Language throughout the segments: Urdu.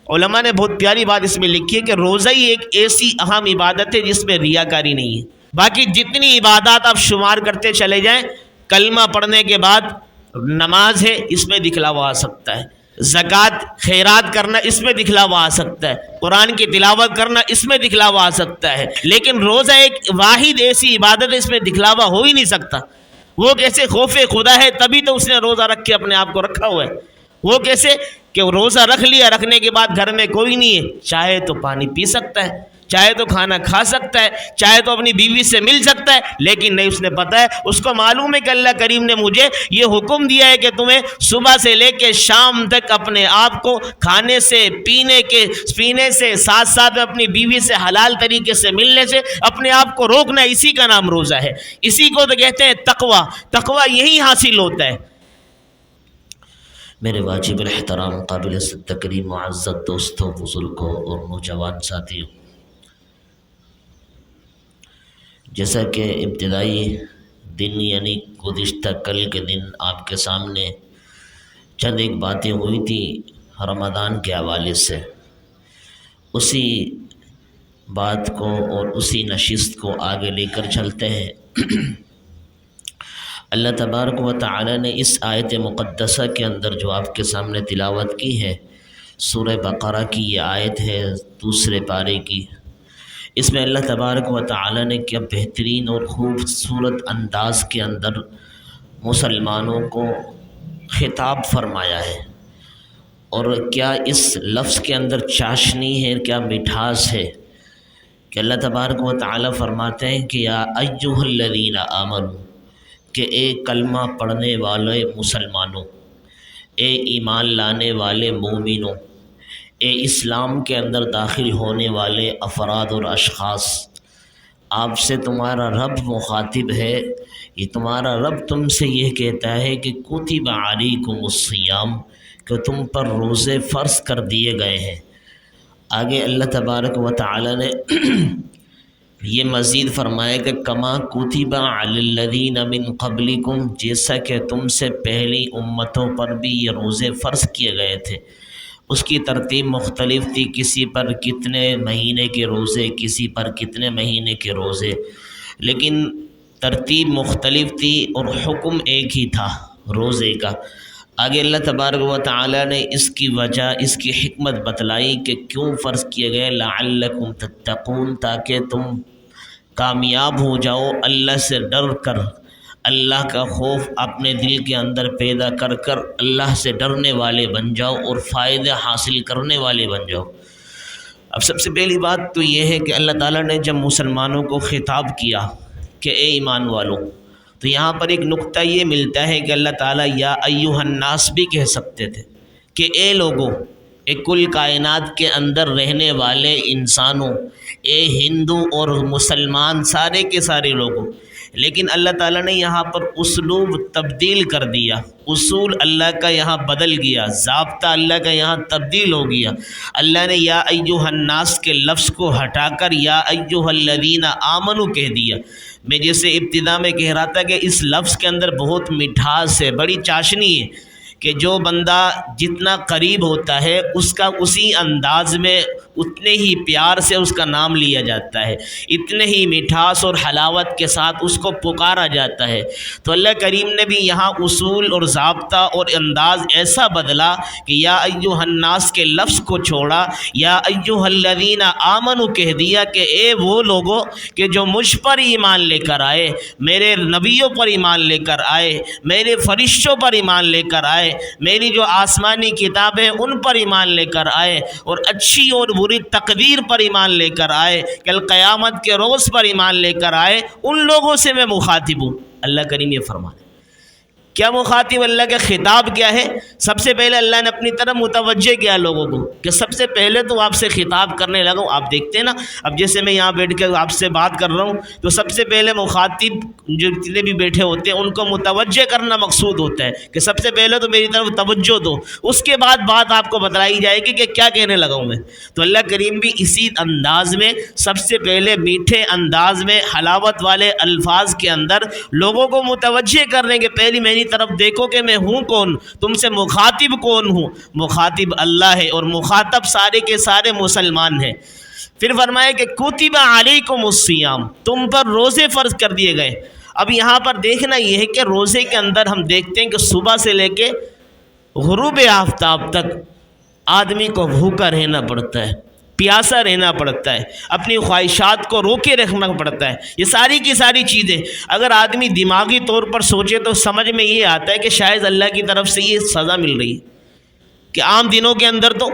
علماء نے بہت پیاری بات اس میں لکھی ہے کہ روزہ ہی ایک ایسی اہم عبادت ہے جس میں ریاکاری نہیں ہے. باقی جتنی عبادات آپ شمار کرتے چلے جائیں، کلمہ پڑھنے کے بعد نماز ہے، اس میں دکھلاوا آ سکتا ہے، زکوٰۃ خیرات کرنا اس میں دکھلاوا آ سکتا ہے، قرآن کی تلاوت کرنا اس میں دکھلاوا آ سکتا ہے، لیکن روزہ ایک واحد ایسی عبادت ہے اس میں دکھلاوا ہو ہی نہیں سکتا. وہ کیسے؟ خوف خدا ہے تبھی تو اس نے روزہ رکھ کے اپنے آپ کو رکھا ہوا ہے. وہ کیسے کہ روزہ رکھ لیا، رکھنے کے بعد گھر میں کوئی نہیں ہے، چاہے تو پانی پی سکتا ہے، چاہے تو کھانا کھا سکتا ہے، چاہے تو اپنی بیوی سے مل سکتا ہے، لیکن نہیں، اس نے پتہ ہے، اس کو معلوم ہے کہ اللہ کریم نے مجھے یہ حکم دیا ہے کہ تمہیں صبح سے لے کے شام تک اپنے آپ کو کھانے سے پینے سے ساتھ ساتھ اپنی بیوی سے حلال طریقے سے ملنے سے اپنے آپ کو روکنا. اسی کا نام روزہ ہے. اسی کو تو کہتے ہیں تقویٰ. تقویٰ یہی حاصل ہوتا ہے. میرے واجب الاحترام قابل تکریم معزز دوستوں، بزرگوں اور نوجوان ساتھیوں، جیسا کہ ابتدائی دن یعنی گزشتہ کل کے دن آپ کے سامنے چند ایک باتیں ہوئی تھیں رمضان کے حوالے سے، اسی بات کو اور اسی نشست کو آگے لے کر چلتے ہیں. اللہ تبارک و تعالی نے اس آیت مقدسہ کے اندر جو آپ کے سامنے تلاوت کی ہے، سورہ بقرہ کی یہ آیت ہے 2 پارے کی. اس میں اللہ تبارک و تعالی نے کیا بہترین اور خوبصورت انداز کے اندر مسلمانوں کو خطاب فرمایا ہے، اور کیا اس لفظ کے اندر چاشنی ہے، کیا مٹھاس ہے کہ اللہ تبارک و تعالی فرماتے ہیں کہ یا ایھا الذین آمنوا، کہ اے کلمہ پڑھنے والے مسلمانوں، اے ایمان لانے والے مومنوں، اے اسلام کے اندر داخل ہونے والے افراد اور اشخاص، آپ سے تمہارا رب مخاطب ہے. یہ تمہارا رب تم سے یہ کہتا ہے کہ کتب علیکم الصیام، کہ تم پر روزے فرض کر دیے گئے ہیں. آگے اللہ تبارک و تعالی نے یہ مزید فرمایا کہ کما کتب علی الذین من قبلکم، جیسا کہ تم سے پہلی امتوں پر بھی یہ روزے فرض کیے گئے تھے. اس کی ترتیب مختلف تھی، کسی پر کتنے مہینے کے روزے، کسی پر کتنے مہینے کے روزے، لیکن ترتیب مختلف تھی اور حکم ایک ہی تھا روزے کا. آگے اللہ تبارک و تعالی نے اس کی وجہ، اس کی حکمت بتلائی کہ کیوں فرض کیے گئے. لعلکم تتقون، تاکہ تم کامیاب ہو جاؤ، اللہ سے ڈر کر، اللہ کا خوف اپنے دل کے اندر پیدا کر کر اللہ سے ڈرنے والے بن جاؤ اور فائدہ حاصل کرنے والے بن جاؤ. اب سب سے پہلی بات تو یہ ہے کہ اللہ تعالیٰ نے جب مسلمانوں کو خطاب کیا کہ اے ایمان والوں، تو یہاں پر ایک نقطہ یہ ملتا ہے کہ اللہ تعالیٰ یا ایھا الناس بھی کہہ سکتے تھے کہ اے لوگوں، اے کل کائنات کے اندر رہنے والے انسانوں، اے ہندو اور مسلمان، سارے کے سارے لوگوں. لیکن اللہ تعالیٰ نے یہاں پر اسلوب تبدیل کر دیا، اصول اللہ کا یہاں بدل گیا، ضابطہ اللہ کا یہاں تبدیل ہو گیا. اللہ نے یا ایھا الناس کے لفظ کو ہٹا کر یا ایھا الذین آمنوا کہہ دیا. میں جیسے ابتدا میں کہہ رہا تھا کہ اس لفظ کے اندر بہت مٹھاس ہے، بڑی چاشنی ہے، کہ جو بندہ جتنا قریب ہوتا ہے اس کا اسی انداز میں اتنے ہی پیار سے اس کا نام لیا جاتا ہے، اتنے ہی مٹھاس اور حلاوت کے ساتھ اس کو پکارا جاتا ہے. تو اللہ کریم نے بھی یہاں اصول اور ضابطہ اور انداز ایسا بدلا کہ یا ایھا الناس کے لفظ کو چھوڑا، یا ایھا الذین آمنوا کہہ دیا کہ اے وہ لوگوں کہ جو مجھ پر ایمان لے کر آئے، میرے نبیوں پر ایمان لے کر آئے، میرے فرشتوں پر ایمان لے کر آئے، میری جو آسمانی کتابیں ان پر ایمان لے کر آئے، اور اچھی اور بری تقدیر پر ایمان لے کر آئے، کل قیامت کے روز پر ایمان لے کر آئے، ان لوگوں سے میں مخاطب ہوں. اللہ کریم یہ فرمائے کیا مخاطب، اللہ کا خطاب کیا ہے؟ سب سے پہلے اللہ نے اپنی طرف متوجہ کیا لوگوں کو کہ سب سے پہلے تو آپ سے خطاب کرنے لگا ہوں. آپ دیکھتے ہیں نا، اب جیسے میں یہاں بیٹھ کے آپ سے بات کر رہا ہوں تو سب سے پہلے مخاطب جو جتنے بھی بیٹھے ہوتے ہیں ان کو متوجہ کرنا مقصود ہوتا ہے کہ سب سے پہلے تو میری طرف توجہ دو، اس کے بعد بات آپ کو بتلائی جائے گی کہ کیا کہنے لگا ہوں میں. تو اللہ کریم بھی اسی انداز میں سب سے پہلے میٹھے انداز میں حلاوت والے الفاظ کے اندر لوگوں کو متوجہ کرنے کے پہلی میری طرف دیکھو کہ میں ہوں کون، تم سے مخاطب کون ہوں، مخاطب اللہ ہے اور مخاطب سارے کے سارے مسلمان ہیں۔ پھر فرمایا کہ کتب علیکم الصیام، تم پر روزے فرض کر دیے گئے۔ اب یہاں پر دیکھنا یہ ہے کہ روزے کے اندر ہم دیکھتے ہیں کہ صبح سے لے کے غروب آفتاب تک آدمی کو بھوکا رہنا پڑتا ہے، پیاسا رہنا پڑتا ہے، اپنی خواہشات کو روکے رکھنا پڑتا ہے۔ یہ ساری کی ساری چیزیں اگر آدمی دماغی طور پر سوچے تو سمجھ میں یہ آتا ہے کہ شاید اللہ کی طرف سے یہ سزا مل رہی ہے کہ عام دنوں کے اندر تو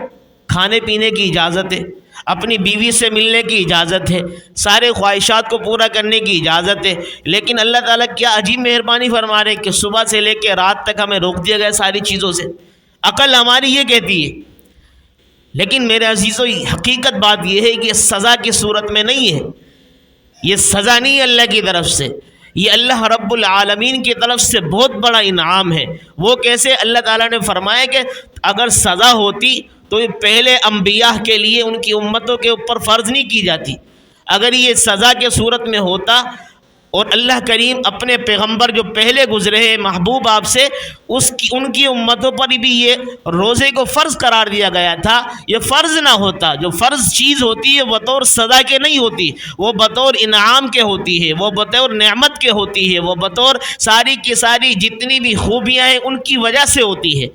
کھانے پینے کی اجازت ہے، اپنی بیوی سے ملنے کی اجازت ہے، سارے خواہشات کو پورا کرنے کی اجازت ہے، لیکن اللہ تعالیٰ کیا عجیب مہربانی فرما رہے کہ صبح سے لے کے رات تک ہمیں روک دیا گیا ساری چیزوں سے۔ عقل ہماری یہ کہتی ہے، لیکن میرے عزیزو حقیقت بات یہ ہے کہ سزا کی صورت میں نہیں ہے، یہ سزا نہیں ہے اللہ کی طرف سے، یہ اللہ رب العالمین کی طرف سے بہت بڑا انعام ہے۔ وہ کیسے؟ اللہ تعالیٰ نے فرمایا کہ اگر سزا ہوتی تو یہ پہلے انبیاء کے لیے ان کی امتوں کے اوپر فرض نہیں کی جاتی۔ اگر یہ سزا کے صورت میں ہوتا اور اللہ کریم اپنے پیغمبر جو پہلے گزرے ہیں محبوب آپ سے ان کی امتوں پر بھی یہ روزے کو فرض قرار دیا گیا تھا، یہ فرض نہ ہوتا۔ جو فرض چیز ہوتی ہے بطور سزا کے نہیں ہوتی، وہ بطور انعام کے ہوتی ہے، وہ بطور نعمت کے ہوتی ہے، وہ بطور ساری کی ساری جتنی بھی خوبیاں ہیں ان کی وجہ سے ہوتی ہے۔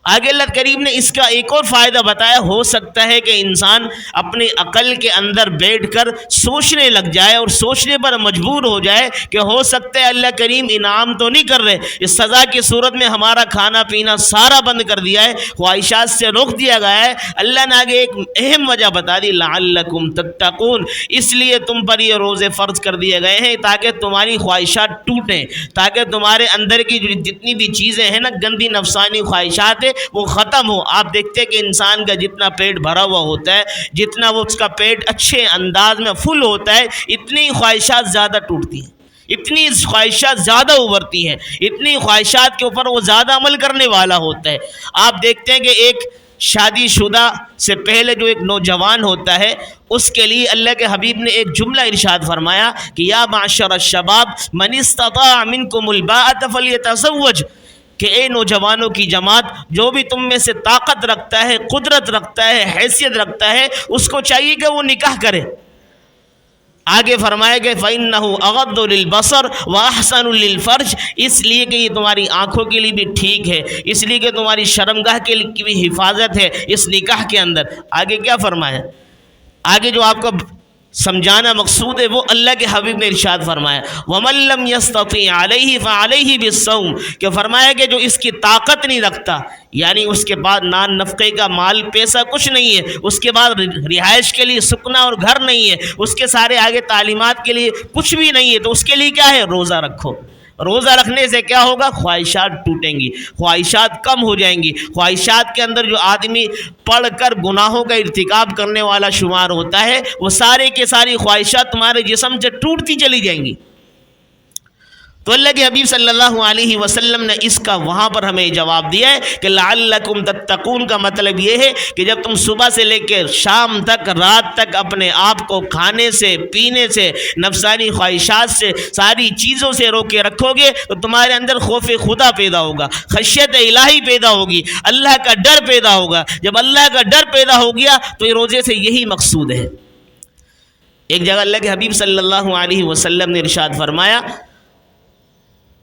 آگے اللہ کریم نے اس کا ایک اور فائدہ بتایا، ہو سکتا ہے کہ انسان اپنی عقل کے اندر بیٹھ کر سوچنے لگ جائے اور سوچنے پر مجبور ہو جائے کہ ہو سکتا ہے اللہ کریم انعام تو نہیں کر رہے، اس سزا کی صورت میں ہمارا کھانا پینا سارا بند کر دیا ہے، خواہشات سے روک دیا گیا ہے۔ اللہ نے آگے ایک اہم وجہ بتا دی، لعلکم تتقون، اس لیے تم پر یہ روزے فرض کر دیے گئے ہیں تاکہ تمہاری خواہشات ٹوٹیں، تاکہ تمہارے اندر کی جتنی بھی چیزیں ہیں نا گندی نفسانی خواہشات وہ ختم ہو۔ آپ دیکھتے ہیں کہ انسان کا جتنا پیٹ بھرا ہوا ہوتا ہے، جتنا وہ اس کا پیٹ اچھے انداز میں فل ہوتا ہے، اتنی خواہشات زیادہ ٹوٹتی ہیں، اتنی خواہشات زیادہ ابھرتی ہیں، اتنی خواہشات کے اوپر وہ زیادہ عمل کرنے والا ہوتا ہے۔ آپ دیکھتے ہیں کہ ایک شادی شدہ سے پہلے جو ایک نوجوان ہوتا ہے اس کے لیے اللہ کے حبیب نے ایک جملہ ارشاد فرمایا کہ یا معشر الشباب من استطاع منکم الباءۃ فلیتزوج، کہ اے نوجوانوں کی جماعت، جو بھی تم میں سے طاقت رکھتا ہے، قدرت رکھتا ہے، حیثیت رکھتا ہے، اس کو چاہیے کہ وہ نکاح کرے۔ آگے فرمایا کہ فَإِنَّهُ أَغَضُّ لِلْبَصَرِ وَأَحْسَنُ لِلْفَرْجِ، اس لیے کہ یہ تمہاری آنکھوں کے لیے بھی ٹھیک ہے، اس لیے کہ تمہاری شرمگاہ کے لیے کی بھی حفاظت ہے اس نکاح کے اندر۔ آگے کیا فرمایا؟ آگے جو آپ کو سمجھانا مقصود ہے وہ اللہ کے حبیب نے ارشاد فرمایا وَمَن لَّمْ يَسْتَطِعْ عَلَيْهِ فَعَلَيْهِ بِالصَّوْمِ، کہ فرمایا کہ جو اس کی طاقت نہیں رکھتا، یعنی اس کے بعد نان نفقے کا مال پیسہ کچھ نہیں ہے، اس کے بعد رہائش کے لیے سکنا اور گھر نہیں ہے، اس کے سارے آگے تعلیمات کے لیے کچھ بھی نہیں ہے، تو اس کے لیے کیا ہے؟ روزہ رکھو۔ روزہ رکھنے سے کیا ہوگا؟ خواہشات ٹوٹیں گی، خواہشات کم ہو جائیں گی۔ خواہشات کے اندر جو آدمی پڑھ کر گناہوں کا ارتکاب کرنے والا شمار ہوتا ہے، وہ سارے کے ساری خواہشات تمہارے جسم سے ٹوٹتی چلی جائیں گی۔ تو اللہ کے حبیب صلی اللہ علیہ وسلم نے اس کا وہاں پر ہمیں جواب دیا ہے کہ لعلکم تتقون کا مطلب یہ ہے کہ جب تم صبح سے لے کے شام تک، رات تک اپنے آپ کو کھانے سے، پینے سے، نفسانی خواہشات سے، ساری چیزوں سے روکے رکھو گے تو تمہارے اندر خوف خدا پیدا ہوگا، خشیت الہی پیدا ہوگی، اللہ کا ڈر پیدا ہوگا۔ جب اللہ کا ڈر پیدا ہو گیا تو یہ روزے سے یہی مقصود ہے۔ ایک جگہ اللہ کے حبیب صلی اللہ علیہ وسلم نے ارشاد فرمایا،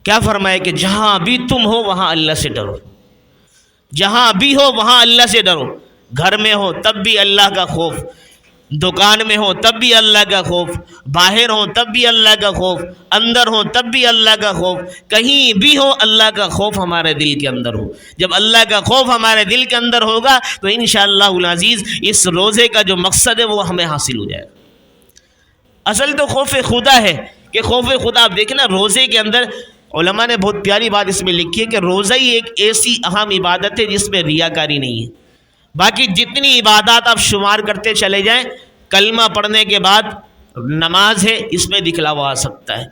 کیا فرمایا کہ جہاں بھی تم ہو وہاں اللہ سے ڈرو، جہاں بھی ہو وہاں اللہ سے ڈرو، گھر میں ہو تب بھی اللہ کا خوف، دکان میں ہو تب بھی اللہ کا خوف، باہر ہو تب بھی اللہ کا خوف، اندر ہو تب بھی اللہ کا خوف، کہیں بھی ہو اللہ کا خوف ہمارے دل کے اندر ہو۔ جب اللہ کا خوف ہمارے دل کے اندر ہوگا تو انشاءاللہ العزیز اس روزے کا جو مقصد ہے وہ ہمیں حاصل ہو جائے گا۔ اصل تو خوف خدا ہے کہ خوف خدا، آپ دیکھیں نا روزے کے اندر علماء نے بہت پیاری بات اس میں لکھی ہے کہ روزہ ہی ایک ایسی اہم عبادت ہے جس میں ریاکاری نہیں ہے۔ باقی جتنی عبادات آپ شمار کرتے چلے جائیں، کلمہ پڑھنے کے بعد نماز ہے، اس میں دکھلاوا آ سکتا ہے،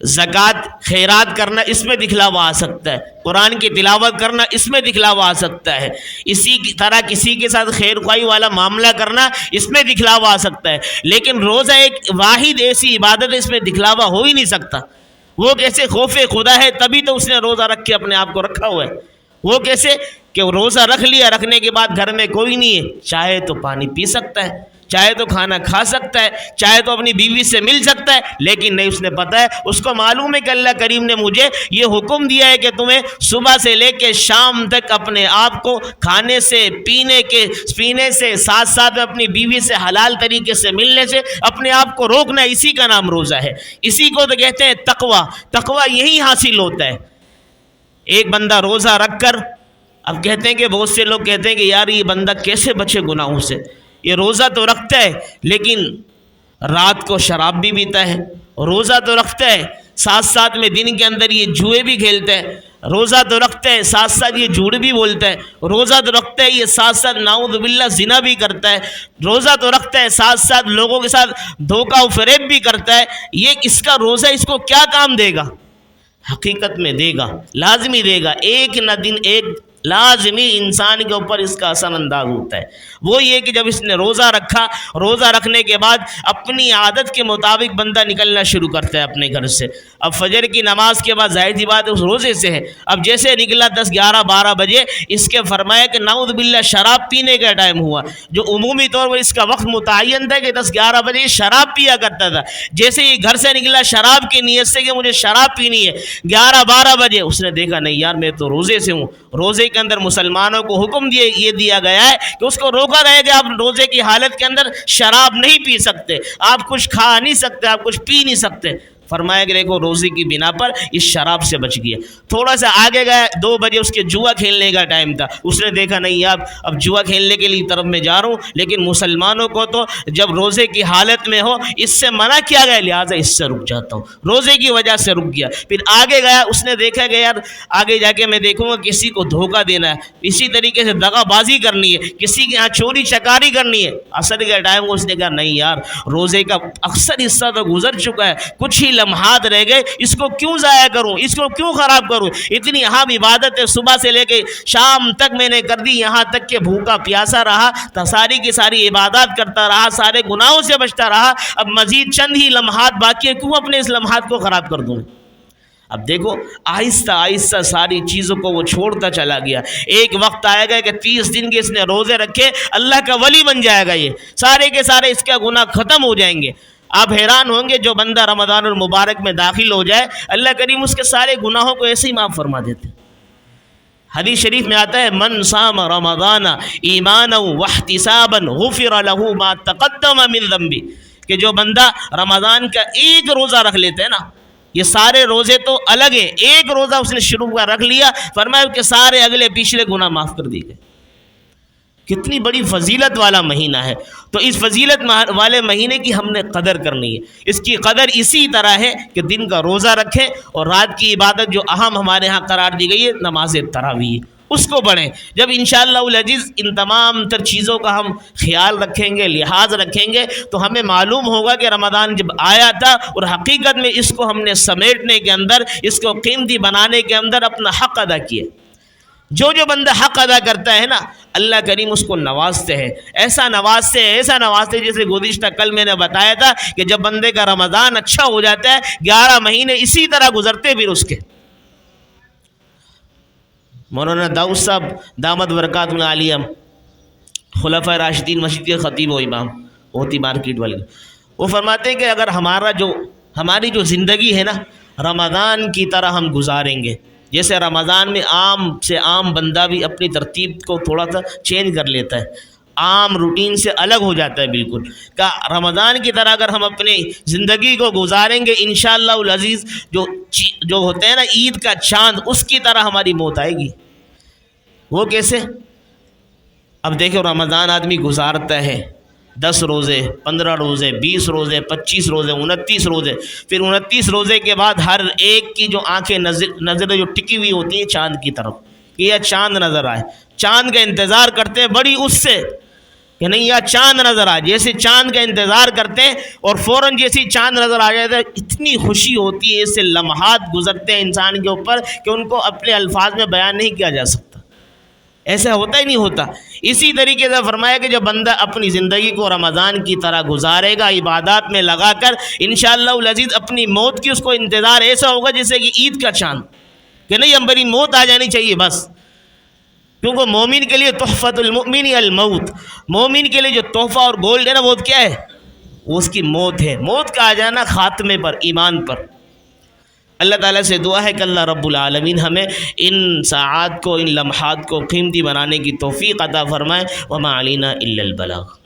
زکوٰۃ خیرات کرنا اس میں دکھلاوا آ سکتا ہے، قرآن کی تلاوت کرنا اس میں دکھلاوا آ سکتا ہے، اسی طرح کسی کے ساتھ خیر خواہی والا معاملہ کرنا اس میں دکھلاوا آ سکتا ہے، لیکن روزہ ایک واحد ایسی عبادت ہے اس میں دکھلاوا ہو ہی نہیں سکتا۔ وہ کیسے خوف خدا ہے تبھی تو اس نے روزہ رکھ کے اپنے آپ کو رکھا ہوا ہے. وہ کیسے کہ روزہ رکھ لیا, رکھنے کے بعد گھر میں کوئی نہیں ہے, چاہے تو پانی پی سکتا ہے, چاہے تو کھانا کھا سکتا ہے, چاہے تو اپنی بیوی سے مل سکتا ہے, لیکن نہیں, اس نے پتہ ہے, اس کو معلوم ہے کہ اللہ کریم نے مجھے یہ حکم دیا ہے کہ تمہیں صبح سے لے کے شام تک اپنے آپ کو کھانے سے پینے سے ساتھ ساتھ اپنی بیوی سے حلال طریقے سے ملنے سے اپنے آپ کو روکنا. اسی کا نام روزہ ہے, اسی کو تو کہتے ہیں تقویٰ. تقویٰ یہی حاصل ہوتا ہے. ایک بندہ روزہ رکھ کر, اب کہتے ہیں کہ بہت سے لوگ کہتے ہیں کہ یار یہ بندہ کیسے بچے گناہوں سے, یہ روزہ تو رکھتا ہے لیکن رات کو شراب بھی پیتا ہے, روزہ تو رکھتا ہے ساتھ ساتھ میں دن کے اندر یہ جوئے بھی کھیلتا ہے, روزہ تو رکھتا ہے ساتھ ساتھ یہ جھوٹ بھی بولتا ہے, روزہ تو رکھتا ہے یہ ساتھ ساتھ نعوذ باللہ زنا بھی کرتا ہے, روزہ تو رکھتا ہے ساتھ ساتھ لوگوں کے ساتھ دھوکہ و فریب بھی کرتا ہے. یہ اس کا روزہ اس کو کیا کام دے گا؟ حقیقت میں دے گا, لازمی دے گا. ایک نہ دن ایک لازمی انسان کے اوپر اس کا اثر انداز ہوتا ہے. وہ یہ کہ جب اس نے روزہ رکھا, روزہ رکھنے کے بعد اپنی عادت کے مطابق بندہ نکلنا شروع کرتا ہے اپنے گھر سے. اب فجر کی نماز کے بعد ظاہر سی بات ہے اس روزے سے ہے. اب جیسے نکلا 10 11 12 بجے, اس کے فرمایا کہ نعوذ باللہ شراب پینے کا ٹائم ہوا, جو عمومی طور پر اس کا وقت متعین تھا کہ 10 11 بجے شراب پیا کرتا تھا. جیسے یہ گھر سے نکلا شراب کی نیت سے کہ مجھے شراب پینی ہے, 11 12 بجے اس نے دیکھا نہیں یار میں تو روزے سے ہوں. روزے کے اندر مسلمانوں کو حکم یہ دیا گیا ہے کہ اس کو روکا گیا کہ آپ روزے کی حالت کے اندر شراب نہیں پی سکتے, آپ کچھ کھا نہیں سکتے, آپ کچھ پی نہیں سکتے. فرمایا کہ دیکھو روزے کی بنا پر اس شراب سے بچ گیا. تھوڑا سا آگے گیا, 2 بجے اس کے جوا کھیلنے کا ٹائم تھا. اس نے دیکھا نہیں یار اب جوا کھیلنے کے لیے طرف میں جا رہا ہوں, لیکن مسلمانوں کو تو جب روزے کی حالت میں ہو اس سے منع کیا گیا, لہٰذا اس سے رک جاتا ہوں, روزے کی وجہ سے رک گیا. پھر آگے گیا, اس نے دیکھا کہ یار آگے جا کے میں دیکھوں گا کسی کو دھوکہ دینا ہے, اسی طریقے سے دغا بازی کرنی ہے, کسی کے یہاں چوری چکاری کرنی ہے. عصر کے ٹائم کو اس نے کہا نہیں یار روزے کا اکثر حصہ تو گزر چکا ہے, کچھ ہی لمحات رہ گئے, اس کو کیوں ضائع کروں, اس کو کیوں خراب کروں. اتنی اہم عبادت ہے, صبح سے لے کے شام تک میں نے کر دی, یہاں تک کہ بھوکا پیاسا رہا, ساری کی ساری عبادات کرتا رہا, سارے گناہوں سے بچتا رہا. اب مزید چند ہی لمحات باقی ہے, کیوں اپنے اس لمحات کو خراب کر دوں. اب دیکھو آہستہ آہستہ ساری چیزوں کو وہ چھوڑتا چلا گیا. ایک وقت آئے گا کہ 30 دن کے اس نے روزے رکھے, اللہ کا ولی بن جائے گا, یہ سارے کے سارے اس کا گناہ ختم ہو جائیں گے. آپ حیران ہوں گے جو بندہ رمضان المبارک میں داخل ہو جائے اللہ کریم اس کے سارے گناہوں کو ایسے ہی معاف فرما دیتے. حدیث شریف میں آتا ہے من صام رمضان ایمانا واحتسابا غفر له ما تقدم من ذنبه, کہ جو بندہ رمضان کا ایک روزہ رکھ لیتا ہے نا, یہ سارے روزے تو الگ ہیں, ایک روزہ اس نے شروع کا رکھ لیا, فرمایا کہ سارے اگلے پچھلے گناہ معاف کر دیے گئے. کتنی بڑی فضیلت والا مہینہ ہے. تو اس فضیلت والے مہینے کی ہم نے قدر کرنی ہے. اس کی قدر اسی طرح ہے کہ دن کا روزہ رکھیں اور رات کی عبادت جو اہم ہمارے ہاں قرار دی گئی ہے نماز تراویح, اس کو پڑھیں. جب انشاءاللہ العزیز ان تمام تر چیزوں کا ہم خیال رکھیں گے, لحاظ رکھیں گے, تو ہمیں معلوم ہوگا کہ رمضان جب آیا تھا اور حقیقت میں اس کو ہم نے سمیٹنے کے اندر, اس کو قیمتی بنانے کے اندر اپنا حق ادا کیا. جو بندہ حق ادا کرتا ہے نا اللہ کریم اس کو نوازتے ہیں, ایسا نوازتے جیسے گزشتہ کل میں نے بتایا تھا کہ جب بندے کا رمضان اچھا ہو جاتا ہے 11 مہینے اسی طرح گزرتے پھر اس کے. مولانا داؤد صاحب دامت برکاتہ العالیہ خلفائے راشدین مسجد کے خطیب و امام ہوتی مارکیٹ والے, وہ فرماتے ہیں کہ اگر ہماری جو زندگی ہے نا رمضان کی طرح ہم گزاریں گے, جیسے رمضان میں عام سے عام بندہ بھی اپنی ترتیب کو تھوڑا سا چینج کر لیتا ہے, عام روٹین سے الگ ہو جاتا ہے بالکل, کہ رمضان کی طرح اگر ہم اپنی زندگی کو گزاریں گے انشاءاللہ العزیز جو ہوتے ہیں نا عید کا چاند, اس کی طرح ہماری موت آئے گی. وہ کیسے؟ اب دیکھو رمضان آدمی گزارتا ہے 10 روزے, 15 روزے, 20 روزے, 25 روزے, 29 روزے, پھر 29 روزے کے بعد ہر ایک کی جو آنکھیں نظریں جو ٹکی ہوئی ہوتی ہیں چاند کی طرف کہ یہ چاند نظر آئے, چاند کا انتظار کرتے ہیں بڑی اس سے کہ نہیں یا چاند نظر آئے. جیسے چاند کا انتظار کرتے ہیں اور فوراً جیسی چاند نظر آ جاتا ہے اتنی خوشی ہوتی ہے, اس سے لمحات گزرتے ہیں انسان کے اوپر کہ ان کو اپنے الفاظ میں بیان نہیں کیا جا سکتا. ایسا ہوتا ہی نہیں ہوتا۔ اسی طریقے سے فرمایا کہ جو بندہ اپنی زندگی کو رمضان کی طرح گزارے گا، عبادات میں لگا کر، انشاءاللہ العزیز اپنی موت کی اس کو انتظار ایسا ہوگا جیسے کہ عید کا چاند، کہ نہیں ہماری موت آ جانی چاہیے بس۔ کیونکہ مومن کے لیے تحفۃ المؤمن الموت، مومن کے لیے جو تحفہ اور گولڈ ہے نا، وہ کیا ہے؟ وہ اس کی موت ہے، موت کا آ جانا خاتمے پر، ایمان پر۔ اللہ تعالیٰ سے دعا ہے کہ اللہ رب العالمین ہمیں ان ساعات کو، ان لمحات کو قیمتی بنانے کی توفیق عطا فرمائے۔ وما علینا الا البلاغ۔